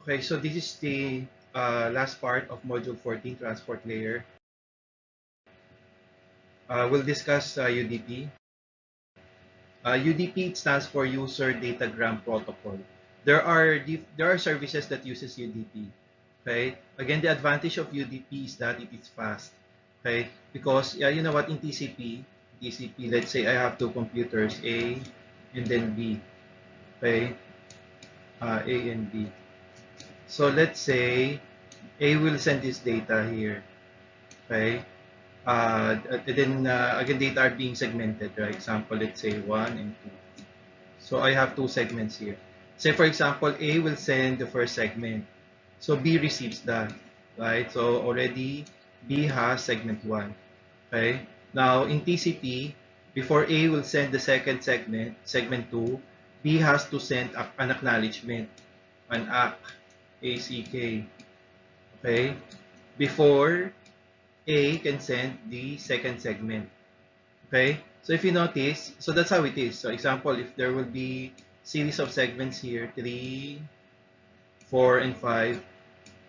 Okay, so this is the last part of Module 14, Transport Layer. We'll discuss UDP. UDP stands for User Datagram Protocol. There are services that uses UDP. Okay. Again, the advantage of UDP is that it is fast. Okay, because you know what, in TCP, let's say I have two computers, A and then B. Okay, A and B. So let's say A will send this data here. Okay. Then again, data are being segmented, right? Example, let's say 1 and 2. So I have two segments here. Say for example, A will send the first segment. So B receives that, right? So already B has segment 1. Okay. Now in TCP, before A will send the second segment, segment 2, B has to send an acknowledgement, an ACK. Okay. Before A can send the second segment. Okay, so if you notice, so that's how it is. So example, if there will be series of segments here, 3, 4, and 5.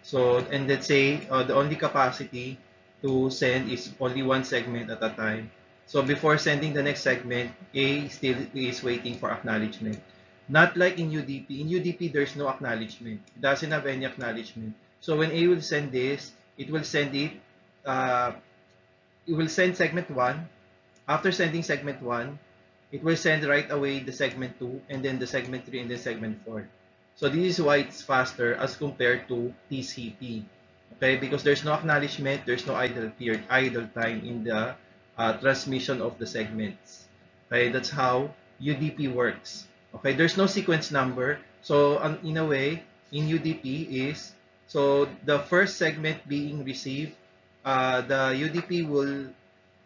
So, and let's say the only capacity to send is only one segment at a time. So before sending the next segment, A still is waiting for acknowledgement. Not like in UDP. In UDP, there's no acknowledgement. It doesn't have any acknowledgement. So when A will send this, it will send uh, it will send segment 1. After sending segment 1, it will send right away the segment 2 and then the segment 3 and then segment 4. So this is why it's faster as compared to TCP. Okay, because there's no acknowledgement, there's no idle period, idle time in the transmission of the segments. Okay, that's how UDP works. Okay, there's no sequence number. So in a way, in UDP is, so the first segment being received, the UDP will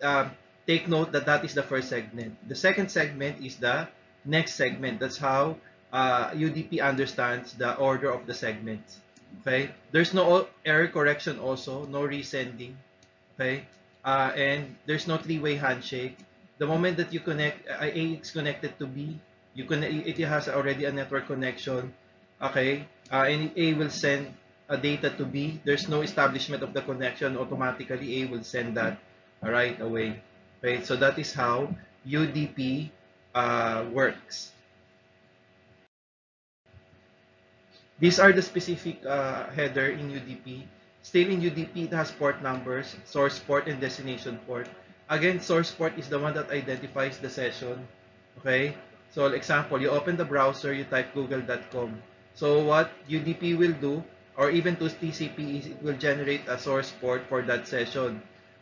uh, take note that that is the first segment. The second segment is the next segment. That's how UDP understands the order of the segments. Okay, there's no error correction, also no resending. Okay, and there's no three-way handshake. The moment that you connect, A is connected to B, it has already a network connection. Okay, and A will send a data to B. There's no establishment of the connection. Automatically, A will send that right away. Okay, so that is how UDP works. These are the specific header in UDP. Still in UDP, it has port numbers, source port and destination port. Again, source port is the one that identifies the session. Okay, so example, you open the browser, you type google.com. So what UDP will do, or even to TCP, is it will generate a source port for that session.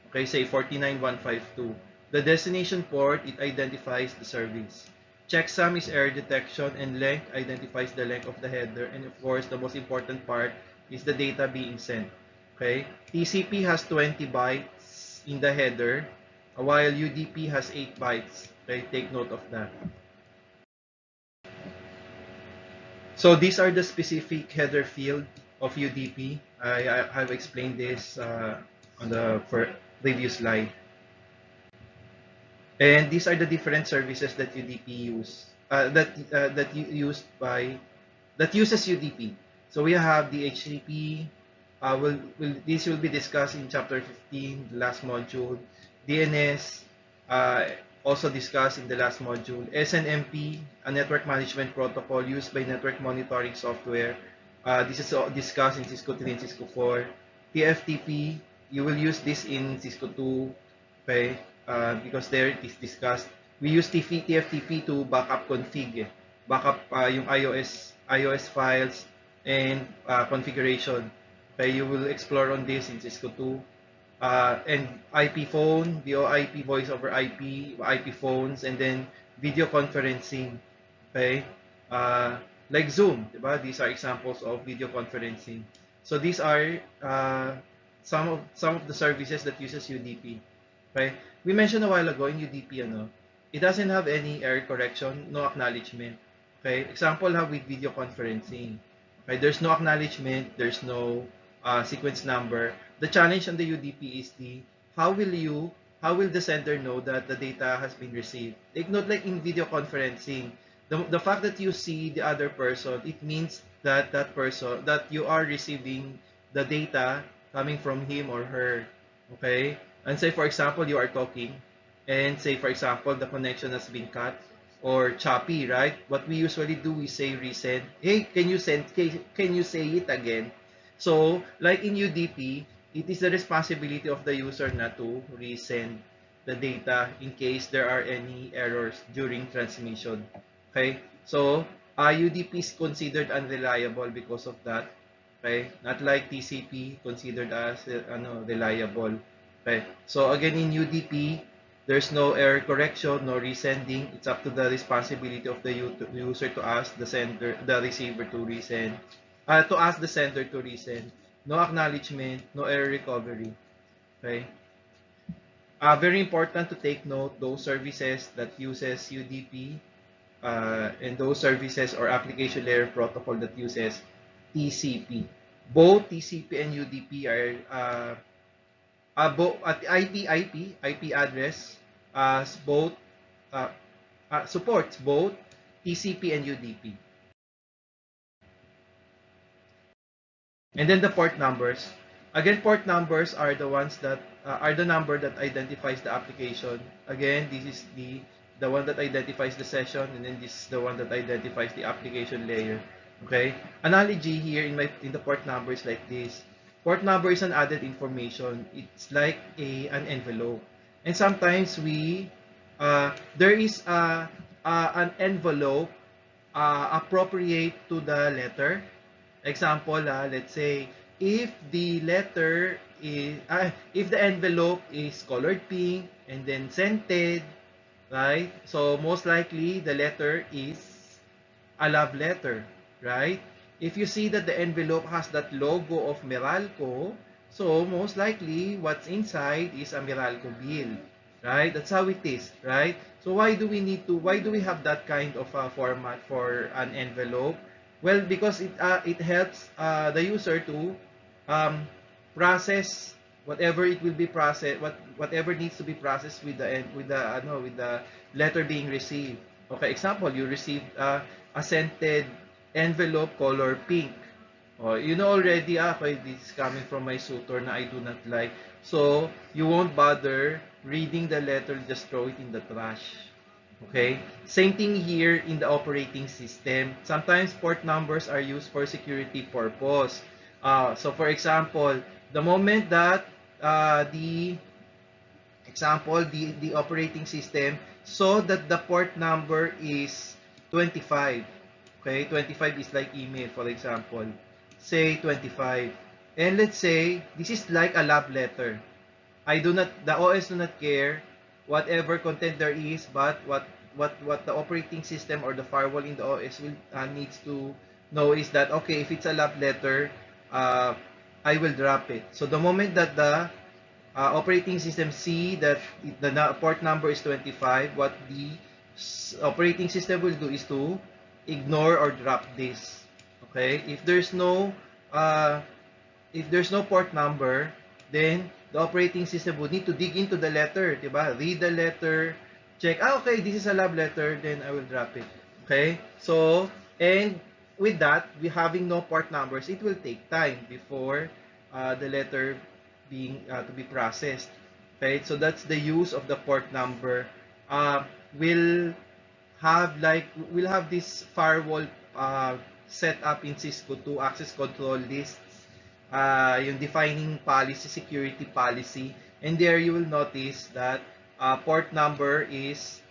Okay, say 49152. The destination port, it identifies the service. Checksum is error detection, and length identifies the length of the header. And of course, the most important part is the data being sent. Okay, TCP has 20 bytes in the header, while UDP has 8 bytes. Okay, take note of that. So these are the specific header field of UDP. I have explained this on the previous slide. And these are the different services that UDP that uses UDP. So we have the HTTP. This will be discussed in chapter 15, the last module. DNS, also discussed in the last module. SNMP, a network management protocol used by network monitoring software. This is discussed in Cisco 3 and Cisco 4. TFTP, you will use this in Cisco 2. Okay, because there it is discussed. We use TFTP to backup config, backup yung iOS files and configuration. Okay, you will explore on this in Cisco 2. And IP phone, VoIP, voice over IP phones, and then video conferencing. Okay, like Zoom, diba? These are examples of video conferencing. So these are some of the services that uses UDP. Okay, we mentioned a while ago in UDP, it doesn't have any error correction, no acknowledgement. Okay, example how with video conferencing. Okay, there's no acknowledgement, there's no sequence number. The challenge on the UDP is how will the sender know that the data has been received? Like not like in video conferencing, the fact that you see the other person, it means that you are receiving the data coming from him or her. Okay, and say for example you are talking, and say for example the connection has been cut or choppy, right? What we usually do, we say resend. Hey, can you say it again? So like in UDP, it is the responsibility of the user not to resend the data in case there are any errors during transmission. Okay, so UDP is considered unreliable because of that. Okay, not like TCP considered as reliable. Okay, so again in UDP, there's no error correction, no resending. It's up to the responsibility of the user to ask the receiver to resend, to ask the sender to resend. No acknowledgement, no error recovery. Okay. Very important to take note those services that uses UDP and those services or application layer protocol that uses TCP. Both TCP and UDP are both at IP address as both uh, supports both TCP and UDP. And then the port numbers. Again, port numbers are the ones that are the number that identifies the application. Again, this is the one that identifies the session, and then this is the one that identifies the application layer. Okay. Analogy here in the port number is like this. Port number is an added information. It's like an envelope, and sometimes there is an envelope appropriate to the letter. Example, let's say if the letter is if the envelope is colored pink and then scented, right? So most likely the letter is a love letter, right? If you see that the envelope has that logo of Meralco, so most likely what's inside is a Meralco bill, right? That's how it is, right? So why do we have that kind of format for an envelope? Well, because it helps the user to um, process whatever it will be processed, whatever needs to be processed with the letter being received. Okay, example, you received a scented envelope color pink. Oh, you know already, okay, this is coming from my suitor na I do not like. So, you won't bother reading the letter, just throw it in the trash. Okay? Same thing here in the operating system. Sometimes port numbers are used for security purpose. So, for example, the moment that the the operating system saw that the port number is 25. Okay, 25 is like email, for example. Say 25. And let's say this is like a love letter. The OS do not care whatever content there is, but what the operating system or the firewall in the OS will needs to know is that, okay, if it's a love letter, uh, I will drop it. So the moment that the operating system see that the port number is 25, what the operating system will do is to ignore or drop this. Okay, uh, if there's no port number, then the operating system would need to dig into the letter, diba? Read the letter, check, okay, this is a love letter, then I will drop it. Okay, so and with that, we having no port numbers, it will take time before the letter being to be processed. Okay, so that's the use of the port number. Uh, will we'll have this firewall set up in Cisco to access control lists, yung defining policy, security policy, and there you will notice that port number is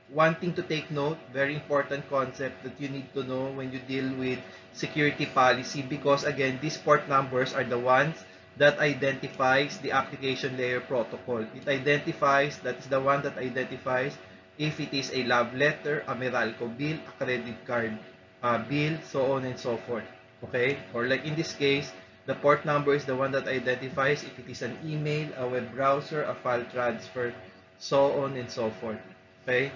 one thing to take note, very important concept that you need to know when you deal with security policy, because again, these port numbers are the ones that identifies the application layer protocol. It identifies, that's the one that identifies if it is a love letter, a Meralco bill, a credit card bill, so on and so forth. Okay? Or like in this case, the port number is the one that identifies if it is an email, a web browser, a file transfer, so on and so forth. Okay?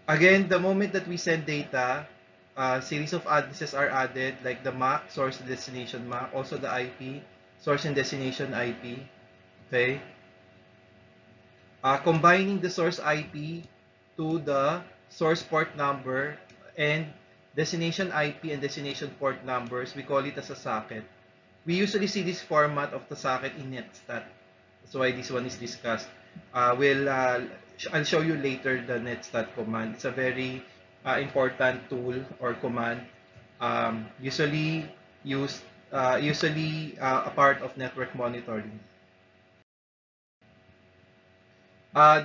Again, the moment that we send data, series of addresses are added, like the MAC, source and destination MAC, also the IP, source and destination IP. Okay? Combining the source IP to the source port number and destination IP and destination port numbers. We call it as a socket. We usually see this format of the socket in netstat. That's why this one is discussed. I'll show you later the netstat command. It's a very important tool or command, usually used, a part of network monitoring.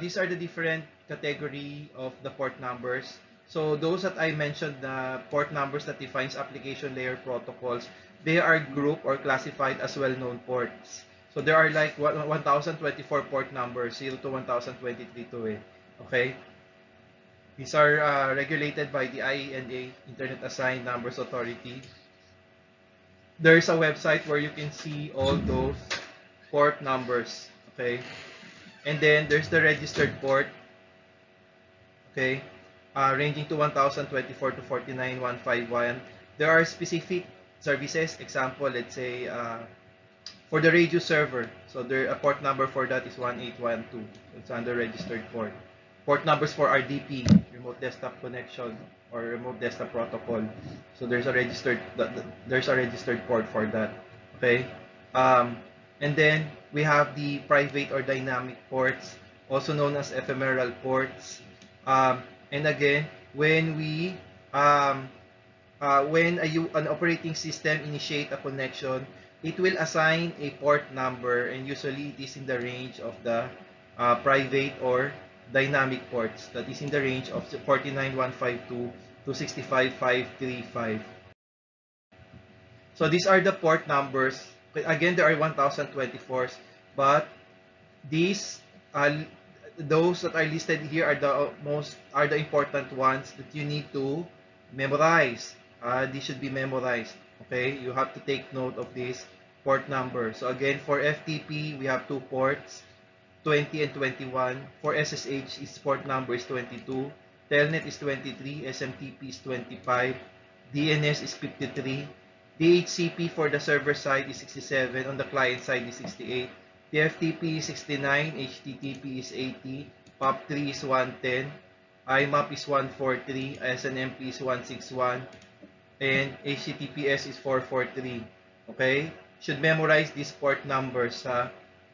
These are the different category of the port numbers. So those that I mentioned, the port numbers that defines application layer protocols, they are grouped or classified as well-known ports. So there are like 1024 port numbers, 0 to 1023 to it. Okay? These are regulated by the IANA, Internet Assigned Numbers Authority. There's a website where you can see all those port numbers. Okay? And then there's the registered port, okay, ranging to 1024 to 49151. There are specific services. Example, let's say for the radio server. So a port number for that is 1812. It's under registered port. Port numbers for RDP, remote desktop connection or remote desktop protocol. So there's a registered port for that. Okay. And then we have the private or dynamic ports, also known as ephemeral ports. And again, when an operating system initiate a connection, it will assign a port number, and usually it is in the range of the private or dynamic ports. That is in the range of 49152 to 65535. So these are the port numbers. Again, there are 1024s, but these those that are listed here are the important ones that you need to memorize. These should be memorized. Okay, you have to take note of this port number. So again, for FTP, we have two ports, 20 and 21. For SSH, its port number is 22. Telnet is 23. SMTP is 25. DNS is 53. DHCP for the server side is 67. On the client side is 68. TFTP is 69. HTTP is 80. POP3 is 110. IMAP is 143. SNMP is 161. And HTTPS is 443. Okay? Should memorize these port numbers.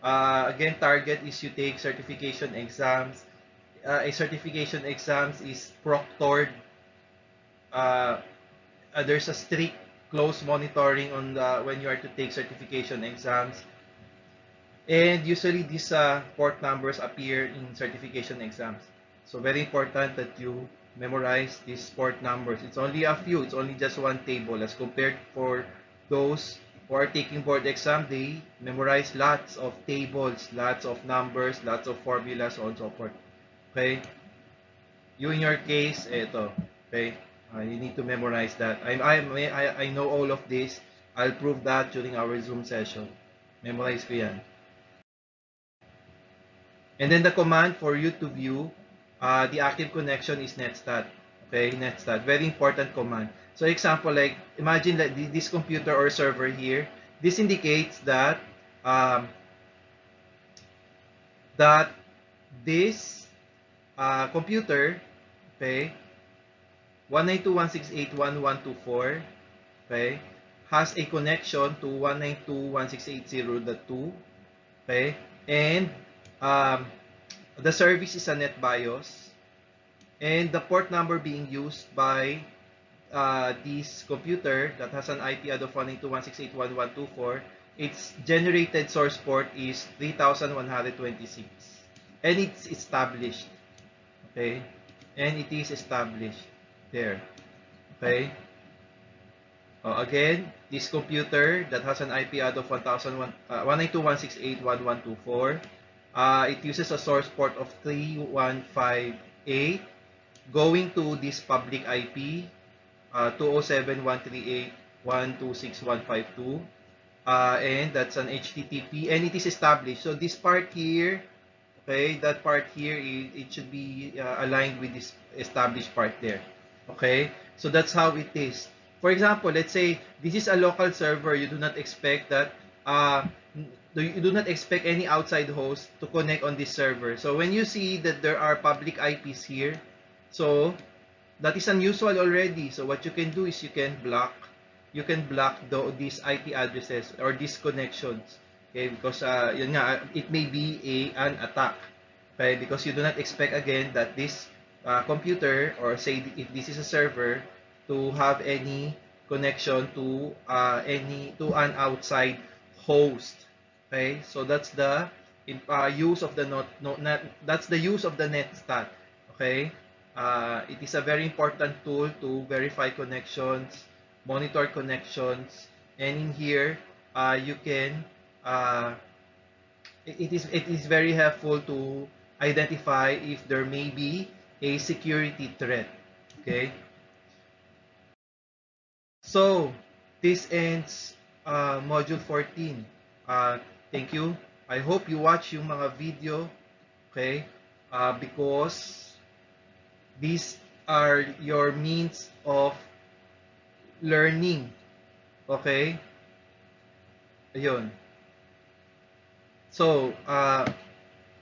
Again, target is you take certification exams. A certification exams is proctored. There's a strict close monitoring on when you are to take certification exams. And usually these port numbers appear in certification exams. So very important that you memorize these port numbers. It's only a few. It's only just one table. As compared for those who are taking board exam, they memorize lots of tables, lots of numbers, lots of formulas, so on and so forth. Okay? You in your case, ito. Okay? You need to memorize that. I know all of this. I'll prove that during our Zoom session. Memorize ko yan. And then the command for you to view the active connection is netstat. Okay, netstat. Very important command. So example, like imagine that this computer or server here, this indicates that this computer, okay, 192.168.1.124, okay, has a connection to 192.168.0.2, okay, and the service is a NetBIOS, and the port number being used by this computer that has an IP address of 192.168.1.124, its generated source port is 3126, and it's established. Okay, and it is established there. Okay. Again, this computer that has an IP address of 192.168.1.124, it uses a source port of 3158 going to this public IP 207.138.126.152, and that's an HTTP, and it is established. So this part here, okay, that part here, it should be aligned with this established part there. Okay, so that's how it is. For example, let's say this is a local server. You do not expect that you do not expect any outside host to connect on this server. So when you see that there are public IPs here, so that is unusual already. So what you can do is you can block these IP addresses or these connections. Okay, because yun nga, it may be an attack. Okay, because you do not expect again that this computer, or say if this is a server, to have any connection to an outside host. Okay, so that's the use of the that's the use of the netstat. Okay, it is a very important tool to verify connections, monitor connections, and in here you can it is very helpful to identify if there may be a security threat. Okay, so this ends module 14. Thank you. I hope you watch yung mga video, okay, because these are your means of learning. Okay, ayun. So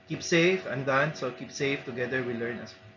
keep safe. I'm done. So keep safe. Together we learn as well.